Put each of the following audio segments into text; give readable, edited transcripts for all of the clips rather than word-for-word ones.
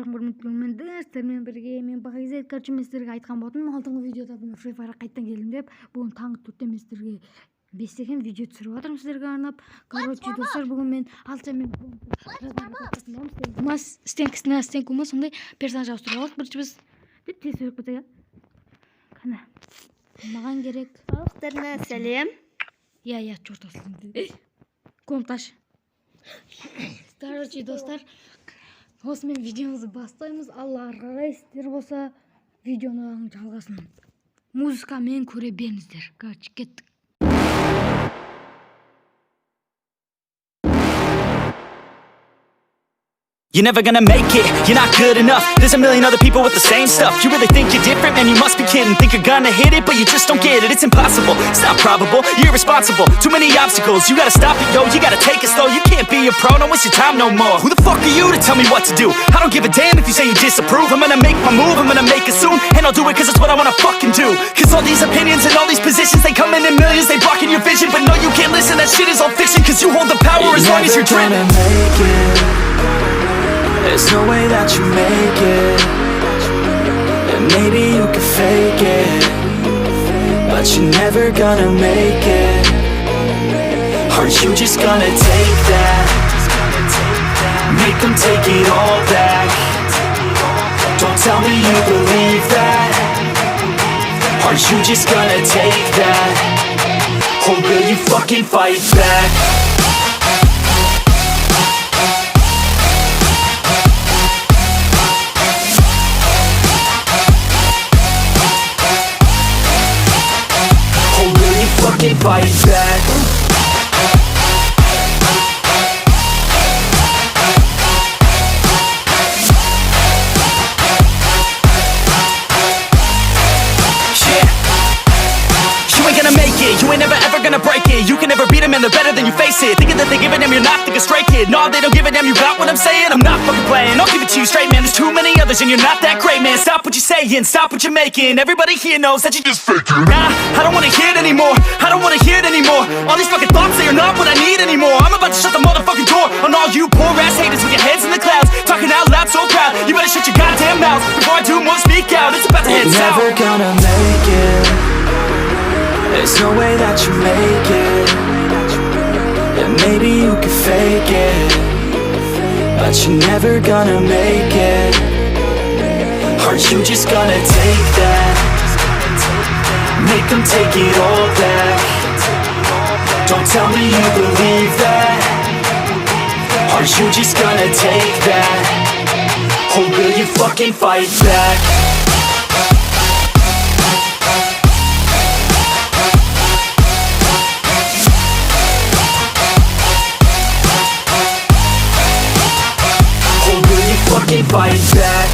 Сіздермен бірге мен БАХА короче мен сіздерге айтқан болатынмын алдыңғы видеода мен Free Fire'a қайттан келдім деп. Бүгін таңғы 4-те мен сіздерге 5-тен видео түсіріп жатырмын сіздерге арнап. Короче достар, бүгін мен алтымен стен кумас сондай персонаж ауыстырып алдық. Бірінші біз деп тез сөйлеп кетейік. Қана маған керек. Халықтарына сәлем. Я черт осылды. Комташ. Короче достар, осымен видеомызды бастаймыз. Алла қарай сіздер болса видеоның жалғасын музыкамен көре беріңіздер. Короче, кеттік. You're never gonna make it, you're not good enough. There's a million other people with the same stuff. You really think you're different? Man, you must be kidding. Think you're gonna hit it, but you just don't get it. It's impossible, it's not probable, you're irresponsible. Too many obstacles, you gotta stop it, yo. You gotta take it slow, you can't be a pro. Don't waste your time no more. Who the fuck are you to tell me what to do? I don't give a damn if you say you disapprove. I'm gonna make my move, I'm gonna make it soon. And I'll do it cause it's what I wanna fucking do. Cause all these opinions and all these positions, they come in millions, they blocking your vision. But no, you can't listen, that shit is all fiction. Cause you hold the power as long as you're dreaming. There's no way that you make it. And maybe you can fake it, but you're never gonna make it. Aren't you just gonna take that? Make them take it all back. Don't tell me you believe that. Aren't you just gonna take that? Or will you fucking fight back? Fight back. You ain't never ever gonna break it. You can never beat them and they're better than you face it. Thinking that they give a damn, you're not, think a straight kid. No, they don't give a damn, you got what I'm saying? I'm not fucking playing, I'll give it to you straight, man. There's too many others and you're not that great, man. Stop what you're saying, stop what you're making. Everybody here knows that you just faking. Nah, I don't wanna hear it anymore, I don't wanna hear it anymore. All these fucking thoughts, they are not what I need anymore. I'm about to shut the motherfucking door on all you poor ass haters with your heads in the clouds, talking out loud so proud. You better shut your goddamn mouth before I do more, speak out. It's about to head south. You're never gonna make it. There's no way that you make it. And maybe you can fake it, but you're never gonna make it. Aren't you just gonna take that? Make them take it all back. Don't tell me you believe that. Aren't you just gonna take that? Or will you fucking fight back? Fight back.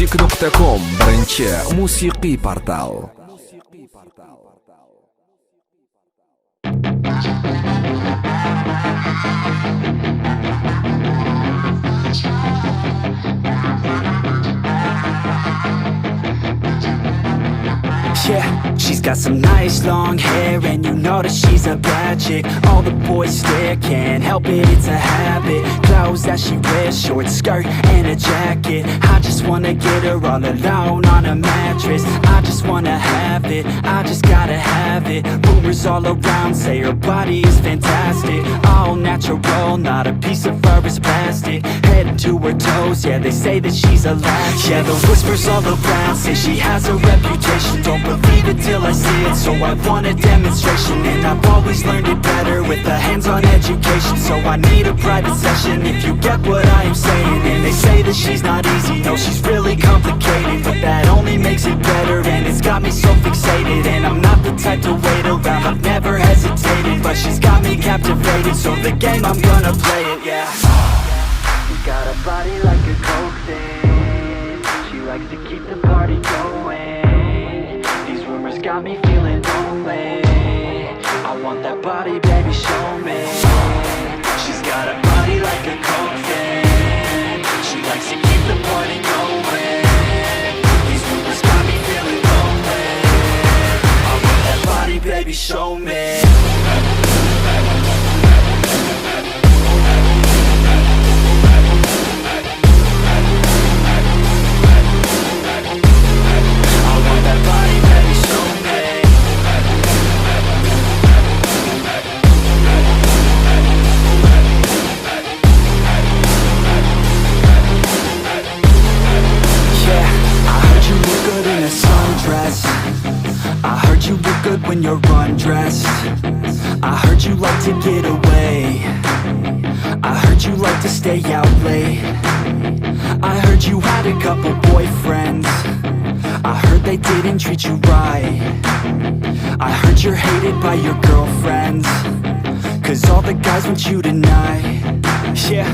music.com birinchi musiqiy portal. Yeah, she's got some nice long hair, and you know that she's a bad chick. All the boys stare, can't help it, it's a habit. Clothes that she wears, short skirt and a jacket. I just wanna get her all alone on a mattress. I just wanna have it, I just gotta have it. Rumors all around say her body is fantastic. All natural, not a piece of fur is plastic. Head to her toes, yeah, they say that she's a latch. Yeah, the whispers all around say she has a reputation. Don't believe it till I see it, so I want a demonstration. And I've always learned it better with a hands-on education. So I need a private session if you get what I am saying. And they say that she's not easy, no, she's really complicated. But that only makes it better, and it's got me so fixated. And I'm not the type to wait around, I've never hesitated. But she's got me captivated, so the game, I'm gonna play it, yeah. She's got a body like a coke thing. She likes to keep the party going. Rumors got me feeling lonely. I want that body, baby, show me. She's got a body like a coke thing. She likes to keep the party going. These rumors got me feeling lonely. I want that body, baby, show me. I heard you look good when you're undressed. I heard you like to get away. I heard you like to stay out late. I heard you had a couple boyfriends. I heard they didn't treat you right. I heard you're hated by your girlfriends, 'cause all the guys want you tonight. Yeah,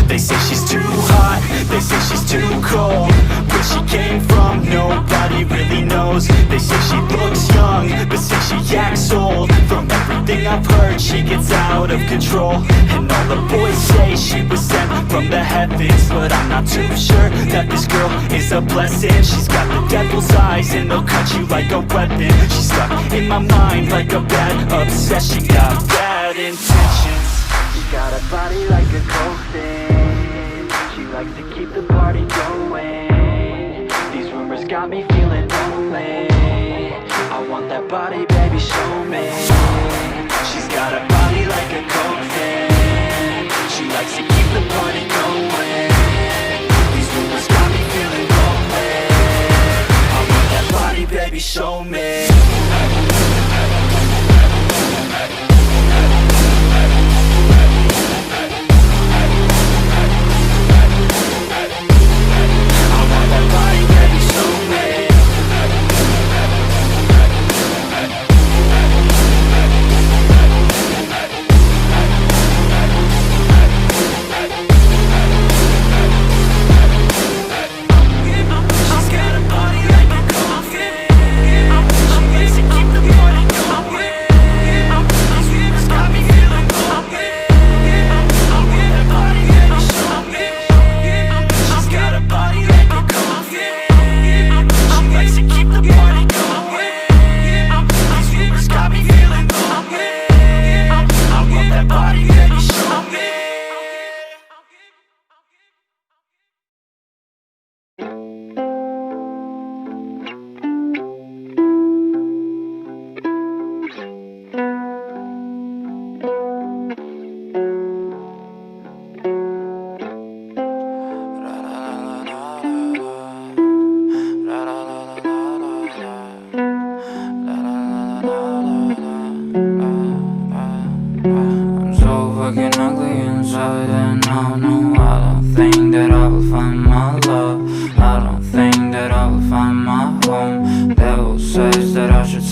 they say she's too hot, they say she's too cold. Where she came from, nobody really knows. They say she looks young, but say she acts old. From everything I've heard, she gets out of control. And all the boys say she was sent from the heavens, but I'm not too sure that this girl is a blessing. She's got the devil's eyes, and they'll cut you like a weapon. She's stuck in my mind like a bad obsession. Got bad intentions. She's got a body like a coke thing. She likes to keep the party going. These rumors got me feeling lonely. I want that body, baby, show me. She's got a body like a coke thing. She likes to keep the party going. These rumors got me feeling lonely. I want that body, baby, show me.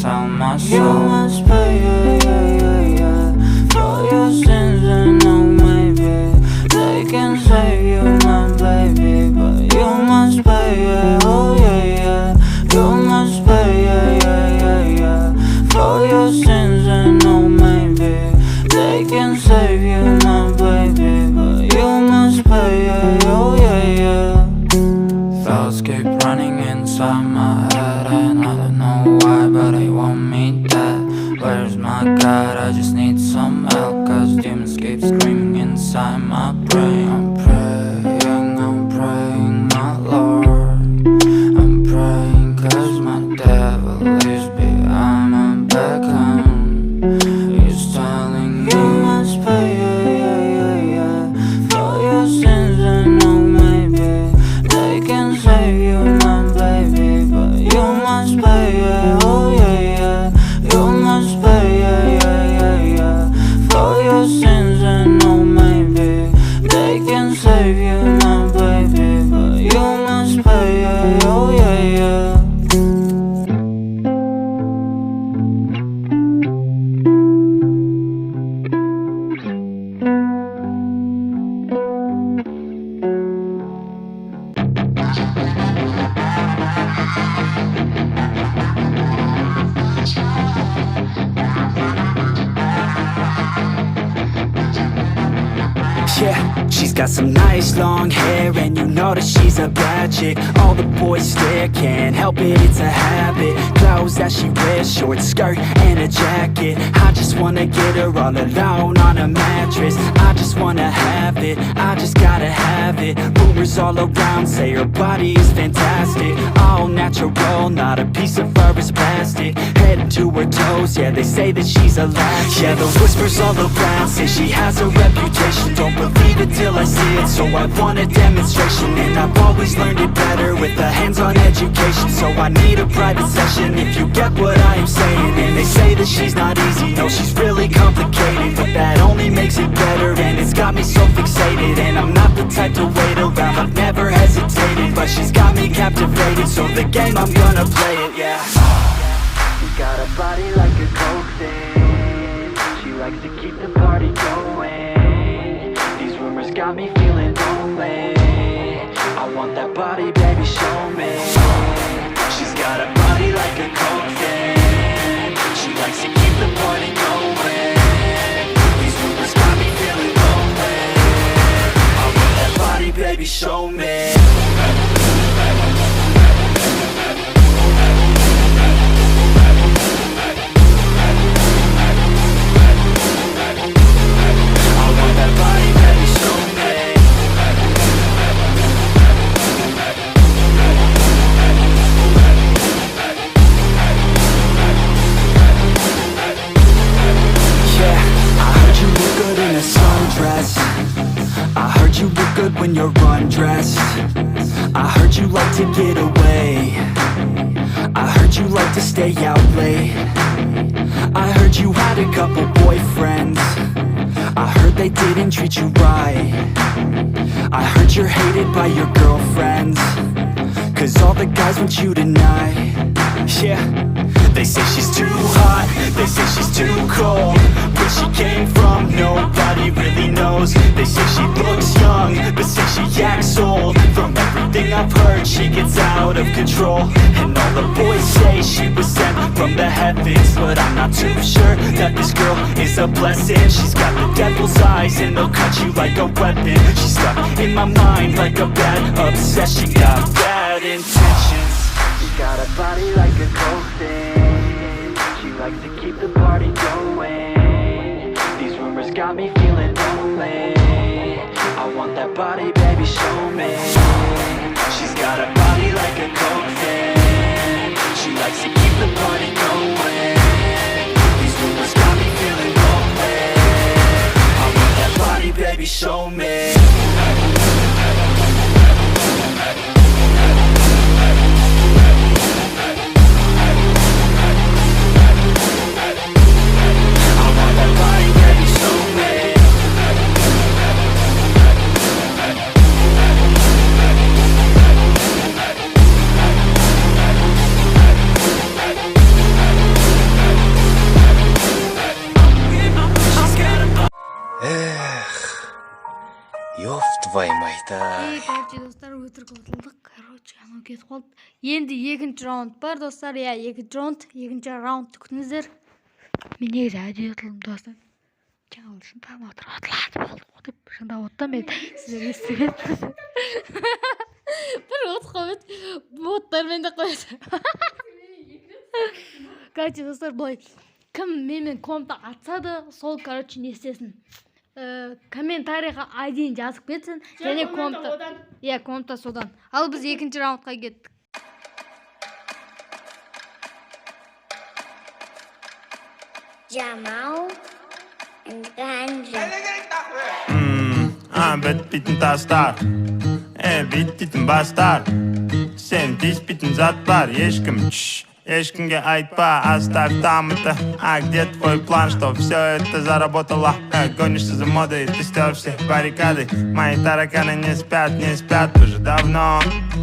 tell myself you must pay, for your sins. And no, maybe they can say you're my baby, but you must pay, Yeah, she's got some nice long hair, and you know that she's a bad chick. All the boys stare, can't help it, it's a habit. Clothes that she wears, short skirt and a jacket. I just wanna get her all alone on a mattress. I just wanna have it, I just gotta have it. Rumors all around say her body is fantastic. All natural, not a piece of fur is plastic. Head to her toes, yeah, they say that she's a latch. Yeah, the whispers all around say she has a reputation. Don't believe it till I see it, so I want a demonstration. And I've always learned it better with a hands-on education. So I need a private session if you get what I am saying. And they say that she's not easy, no, she's really complicated. But that only makes it better, and it's got me so fixated. And I'm not the type to wait around, I've never hesitated. But she's got me captivated, so the game, I'm gonna play it, yeah. She's got a body like a coke thing. She likes to keep the party going. These rumors got me feeling lonely. I want that body, baby, show me. She's got a body like a coke thing. She likes to keep the party going. These rumors got me feeling lonely. I want that body, baby, show me. I heard you look good when you're undressed. I heard you like to get away. I heard you like to stay out late. I heard you had a couple boyfriends. I heard they didn't treat you right. I heard you're hated by your girlfriends, 'cause all the guys want you tonight. Yeah, they say she's too hot, they say she's too cold. Where she came from, nobody really knows. They say she looks young, but say she acts old. From everything I've heard, she gets out of control. And all the boys say she was sent from the heavens, but I'm not too sure that this girl is a blessing. She's got the devil's eyes, and they'll cut you like a weapon. She's stuck in my mind like a bad obsession. Got bad intentions. She's got a body like a coke thing. She likes to keep the party going. These rumors got me feeling lonely. I want that body, baby, show me. She's got a body like a coke thing. She likes to keep the party going. These rumors got me feeling lonely. I want that body, baby, show me. Ёп твою мать. Короче, достар өтірік ұтылдық. Короче, анау кетіп қалды. Енді екінші раунд бар, достар. Я екінші раундты күтіңіздер. Мен негізі әдейі ұтылдым, достар. Жаңа үшін тағы атылады болды деп шындап оттам мен сіздер естіген. Бір от қойды. Боттармен де қойды. Короче, достар, былай. Кім менімен комнта атса да, сол, короче, не істесін. Комментарийға айдейін жазып кетсін. Және комнта. Иә, комнта содан. Ал біз екінші раундқа кеттік. Jamal and Ganja. Bet bitin tastar. Bit bitin bastar. Sen dis bitin zat var. Ешкімге айтпа, оставь там это. А где твой план, что все это заработало? Гонишься за модой, ты стер все баррикады. Мои тараканы не спят уже давно.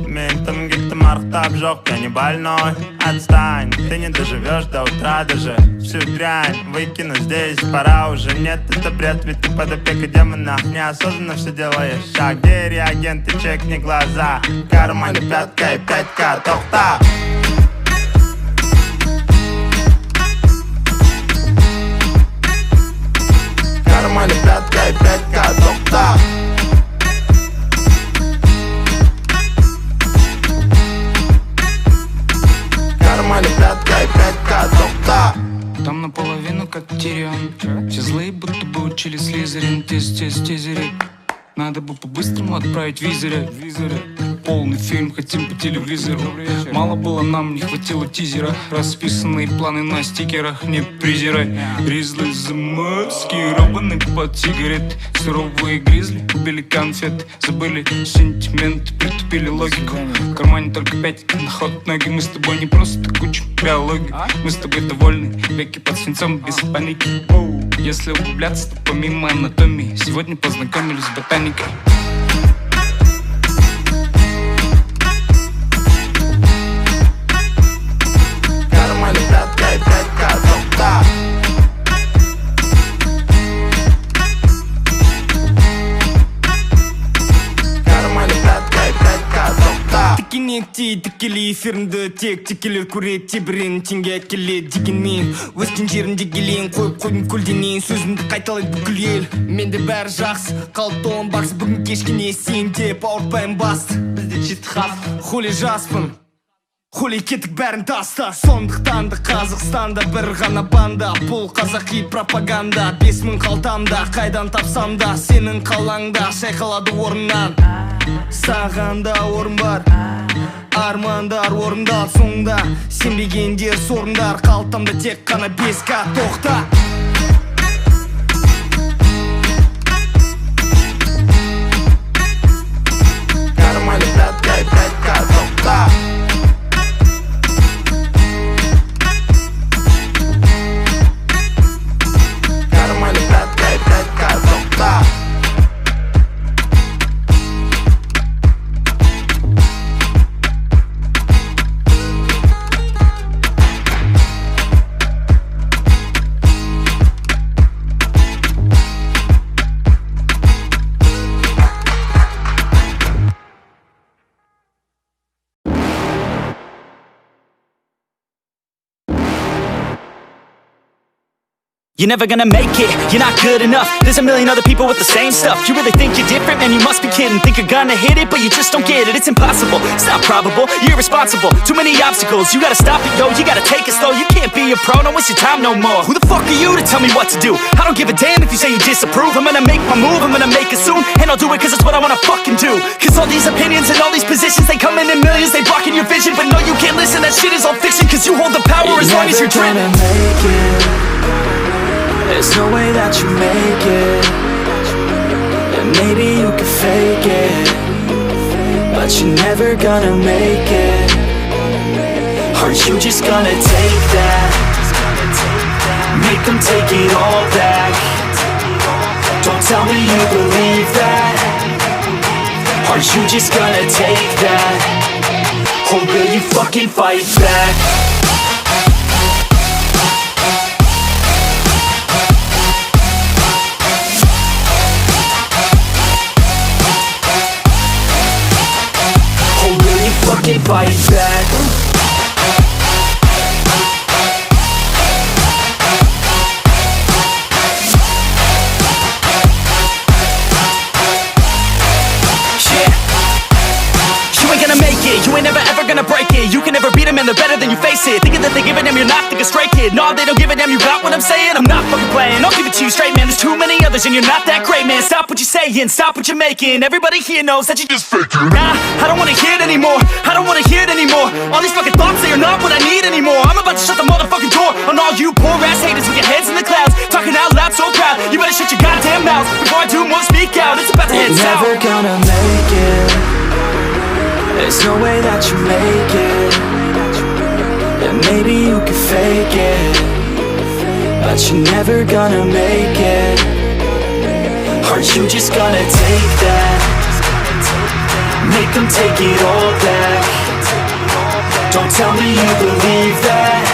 Ментом гиктом архтаб жёг, я не больной. Отстань, ты не доживешь до утра даже. Всю дрянь выкину здесь, пора уже. Нет, это бред, ведь ты под опекой демона. Неосознанно все делаешь. Шаг, где реагенты, чекни глаза. В кармане пятка и 5К, тохта. Кармане пятка и 5К, тохта. тезерей. Надо бы по-быстрому отправить визоры. Полный фильм хотим по телевизору. Мало было нам, не хватило тизера. Расписанные планы на стикерах, не презирай. Гризли замаскированный под сигарет. Суровые гризли убили конфет. Забыли сентимент, притупили логику. В кармане только 5 на ход ноги. Мы с тобой не просто куча биологии. Мы с тобой довольны, веки под свинцом без паники. Если углубляться, то помимо анатомии сегодня познакомились с ботаникой. Кармане пятка и пятка, доктор. Кармане пятка и пятка, доктор. Тікенекти, тікелей эфирімді тек текелер көрет тебірен теңге әкелет дегенмен өскен жерімде келейін қойып қойдым көлденең сөзімді қайталайды бүкіл ел менде бәрі жақсы қалыпты он бақсы бүгін кешкіне сен деп ауыртпаймын басты бізде жеті хат холе жаспын холе кеттік бәрін таста сондықтан да Қазақстанда бір ғана банда бұл қазақи пропаганда 5000 қалтамда қайдан тапсам да сенің қалаңда шайқалады орыннан саған да орын бар армандар орындалды соңында сенбегендер сорындар қалтамда тек қана 5К тоқта Кармане пятка и пятка, доктор. Кармане пятка и пятка, доктор. You're never gonna make it, you're not good enough. There's a million other people with the same stuff. You really think you're different? Man, you must be kidding. Think you're gonna hit it, but you just don't get it. It's impossible, it's not probable, you're irresponsible. Too many obstacles, you gotta stop it, yo. You gotta take it slow, you can't be a pro. Don't waste your time no more. Who the fuck are you to tell me what to do? I don't give a damn if you say you disapprove. I'm gonna make my move, I'm gonna make it soon. And I'll do it cause it's what I wanna fucking do. Cause all these opinions and all these positions, they come in millions, they blocking your vision. But no, you can't listen, that shit is all fiction. Cause you hold the power as long as you're dreaming. Make it. There's no way that you make it. And maybe you can fake it, but you're never gonna make it. Are you just gonna take that? Make them take it all back. Don't tell me you believe that. Are you just gonna take that? Or will you fucking fight back? Fucking fight back. You ain't gonna make it, you ain't never ever gonna break it. You can never beat them and they're better than you face it. Thinking that they give a damn, you're not, think a straight kid. No, they don't give a damn, you got what I'm saying? I'm not fucking playing, I'll give it to you straight, man. There's too many others and you're not that great, man. Stop what you're saying, stop what you're making. Everybody here knows that you just faking. Nah, I don't wanna hear it anymore, I don't wanna hear it anymore. All these fucking thoughts, they are not what I need anymore. I'm about to shut the motherfucking door on all you poor ass haters with your heads in the clouds, talking out loud so proud. You better shut your goddamn mouth before I do more, speak out. It's about to head south. You're never gonna make it. There's no way that you make it. And maybe you can fake it, but you're never gonna make it. Are you just gonna take that? Make them take it all back. Don't tell me you believe that.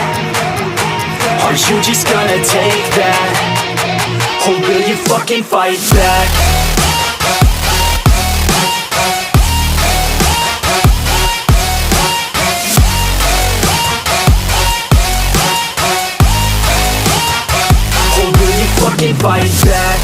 Are you just gonna take that? Or will you fucking fight back? Fucking fight back.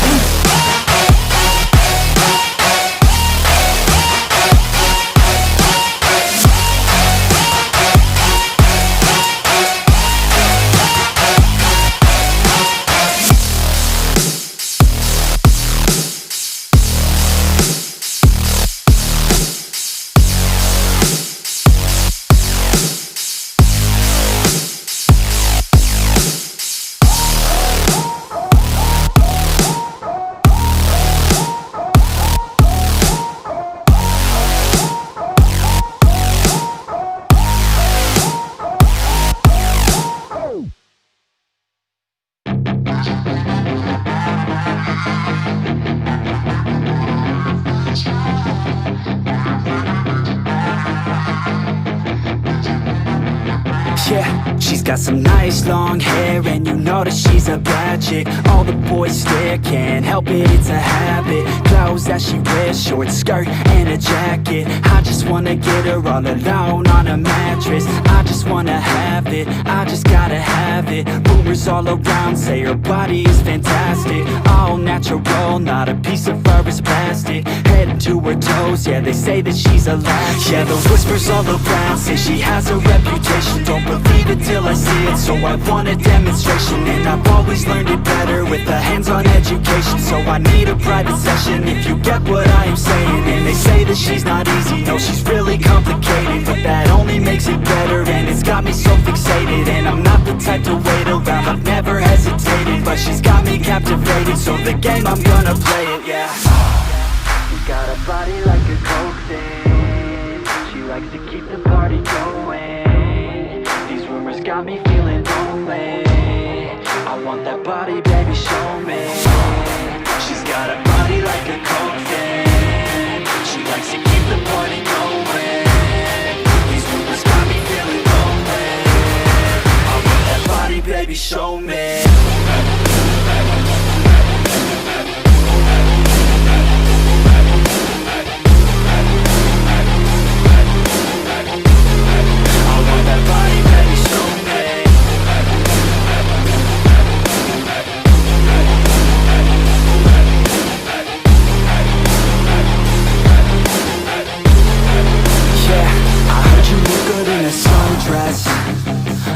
She's got some nice long hair, and you know that she's a bad chick. All the boys stare, can't help it, it's a habit. Clothes that she wears, short skirt and a jacket. I just wanna get her all alone on a mattress. I just wanna have it, I just gotta have it. Rumors all around say her body is fantastic. All natural, not a piece of fur is plastic. Head to her toes, yeah, they say that she's a latch. Yeah, the whispers all around say she has a reputation. Don't believe it till I see it, so I want a demonstration. And I've always learned it better with a hands-on education. So I need a private session if you get what I am saying. And they say that she's not easy, no, she's really complicated. But that only makes it better, and it's got me so fixated. And I'm not the type to wait around, I've never hesitated. But she's got me captivated, so the game, I'm gonna play it, yeah. She got a body like a coke thing. She likes to keep the party going. These rumors got me feeling lonely. I want that body, baby, show me. She's got a body like a coke thing. She likes to keep the party going. These rumors got me feeling lonely. I want that body, baby, show me.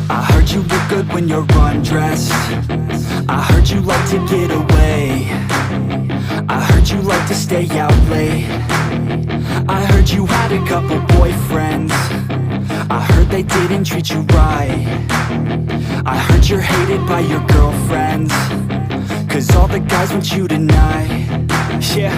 I heard you look good when you're undressed. I heard you like to get away. I heard you like to stay out late. I heard you had a couple boyfriends. I heard they didn't treat you right. I heard you're hated by your girlfriends, 'cause all the guys want you tonight. Yeah,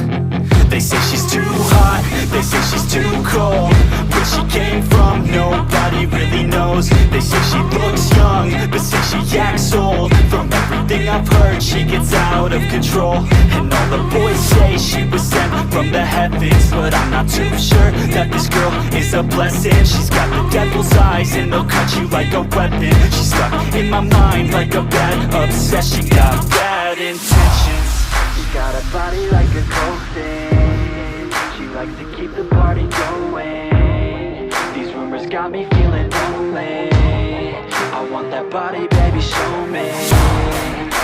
they say she's too hot, they say she's too cold. Where she came from, nobody really knows. They say she looks young, but say she acts old. From everything I've heard, she gets out of control. And all the boys say she was sent from the heavens, but I'm not too sure that this girl is a blessing. She's got the devil's eyes, and they'll cut you like a weapon. She's stuck in my mind like a bad obsession. Got bad intentions. She got a body like a coke thing. She likes to keep the party going. These rumors got me feeling lonely. I want that body, baby, show me.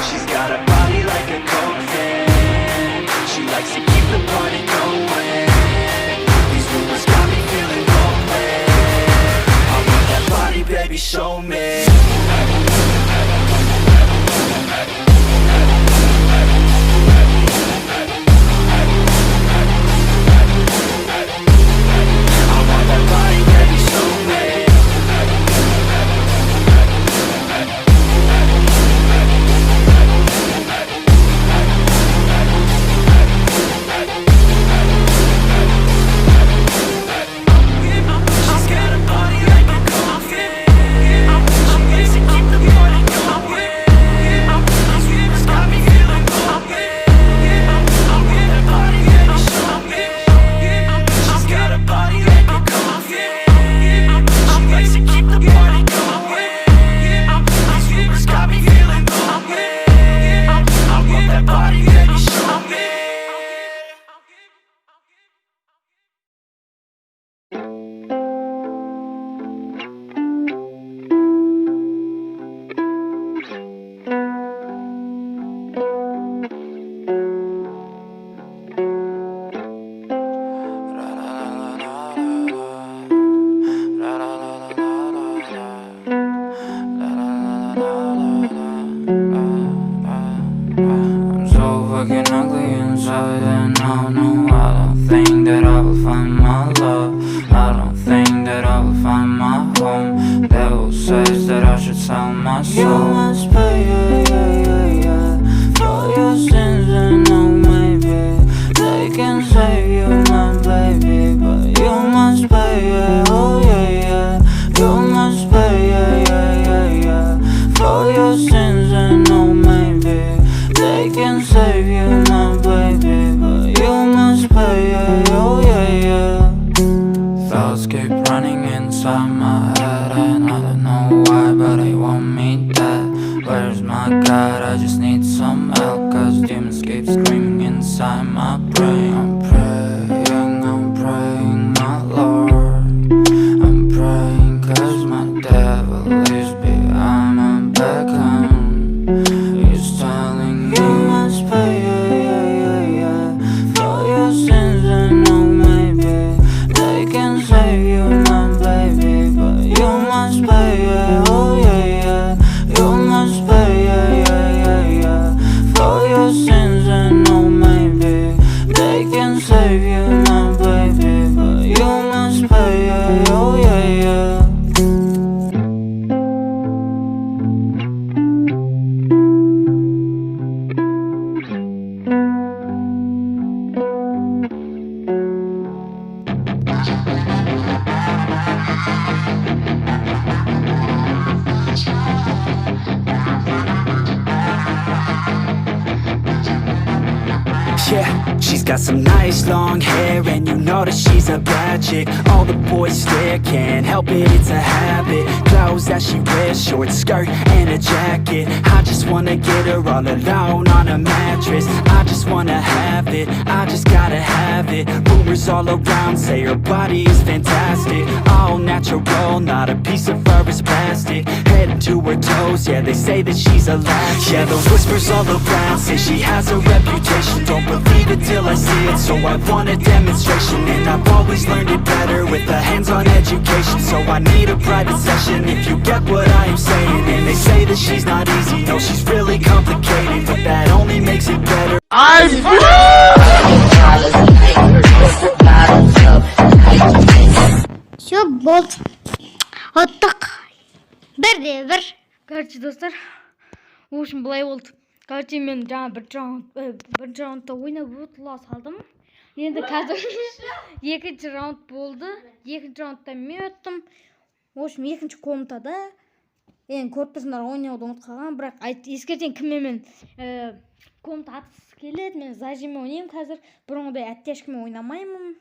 She's got a body like a coke thing. She likes to keep the party going. These rumors got me feeling lonely. I want that body, baby, show me. Thoughts keep running inside my head, and I don't know why, but I want my God, I just need some help, cause demons keep screaming inside my brain. I'm praying, my Lord. I'm praying cause my devil is behind my back home. He's telling me you must pay, for your sins. I know maybe they can save you, my baby, but you must pay, oh yeah, you must pay, for your sins. I know maybe they can save you, my baby, but you must pay, oh yeah. Yeah, she's got some nice long hair, and you know that she's a bad chick. All the boys stare, can't help it, it's a habit. Clothes that she wears, short skirt and a jacket. I just wanna get her all alone on a mattress. I just wanna have it, I just gotta have it. Rumors all around say her body is fantastic. All natural, not a piece of fur is plastic. Head to her toes, yeah, they say that she's a latch. Yeah, the whispers all around say she has a reputation. Don't believe it till I see it, so I want a demonstration. And I've always learned it better with a hands-on education. So I need a private session if you get what I am saying. And they say that she's not easy, no, she's really complicated, but that only makes it better. Все, болт. Оттық. Бірде бір. Короче, достар. В общем, былай болды. Короче, мен жаңа бір раундта ойнап ұтыла салдым. Енді қазір екінші раунд болды. Екінші раундта мен өттім. В общем, екінші комнатада. Енді көріп тұрсыңдар, ойнауды ұмытып қалған, бірақ ескертейін, кіммен комната атқысы келеді. Мен зажиммен ойнаймын қазір. Бұрынғыдай оттяжкамен ойнамаймын.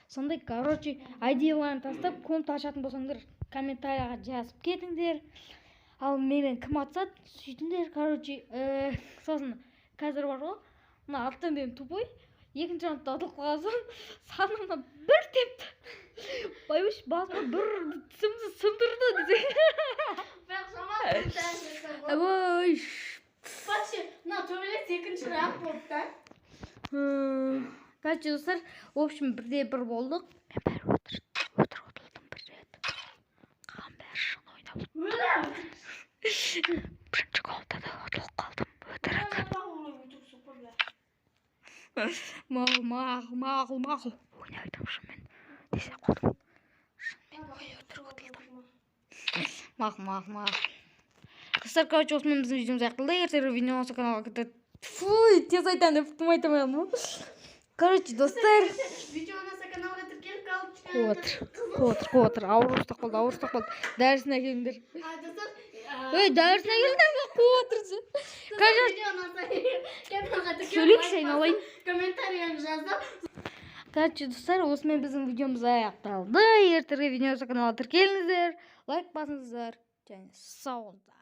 Сондай, короче, айдияларын тастап, комната ашатын болсаңдар, комментарияға жазып кетіңдер. Ал менен кім атсады, сөйтіңдер, короче, сосын қазір бар ғой, мына алтын деген тупой, екінші раундта ұтылып қалған соң, санымнан бір тепті. Байбыш, басыма бір тісімді сындырды десе. Бірақ жаман тәңгісі ғой. Ой. Бақшы, мына төбелес екінші раунд болды да. Короче, достар, в общем, бірде бір болдық. Мен бәрі отырғытылдым бір рет. Қалған бәрі шын ойнап. Өлем! Бірінші комнатада ұтылып қалдым. Өтірік. Мағыл. Ойнай айтам шынмен. Десе қолым. Шынмен отырғытылдым. Мағыл. Достар, короче, осымен біздің видеомыз аяқталды. Ертеңгі видео осы каналға кірді. Фуй, тез айтам деп тым айтамайым ғой. Короче, достар. Видеоңызға каналға тіркеліп қалып Қуатыр. Ауыр ұстақ болды. Дәрісіне келіңдер. Дәрісіне келіңдер, қуатырсы. Сөйлейікші айналайын. Комментарияны жазып. Короче, достар, осымен біздің видеомыз аяқталды. Ертеңгі видеоңызға каналға тіркеліңіздер. Лайк басыңыздар. Және сау болыңыздар.